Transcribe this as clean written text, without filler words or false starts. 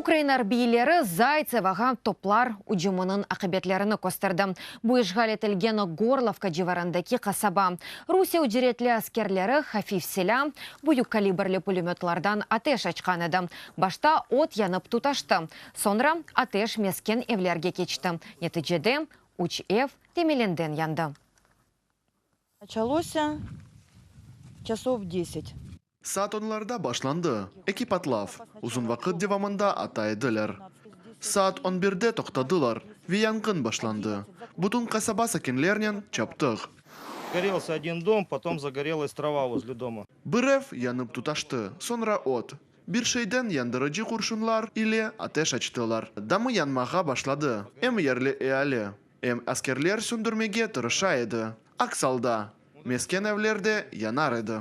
Украинар бийлері Зайцеваға топлар ұжымының ақыбетлеріні костырды. Бұл işgal етілген Горловка живарындаки қасаба. Русия үдіретлі аскерлері Хафиф-Селя бұйық калибрлі пулеметлардан атеш açқан еді. Башта от янып туташты. Sonra атеш мескен евлерге кечті. Нетижеде үч ев темеленден янды. Началось часов 10. Saat onlarda başlandı. Ekip atlaf. Uzun vakit devamında ataydılar. Saat 11'de toxtadılar ve yangın başlandı. Bütün kasaba sakinlerinin çaptık. Горелся один дом, потом загорелась трава возле дома. Bir ev yanıp tutaştı. Sonra ot. Bir şeyden yandırıcı kurşunlar ile ateş açtılar. Damı yanmağa başladı. Hem yerli ehali, hem askerler söndürmeye tırışaydı. Aksalda. Mesken evlerde yanar idi.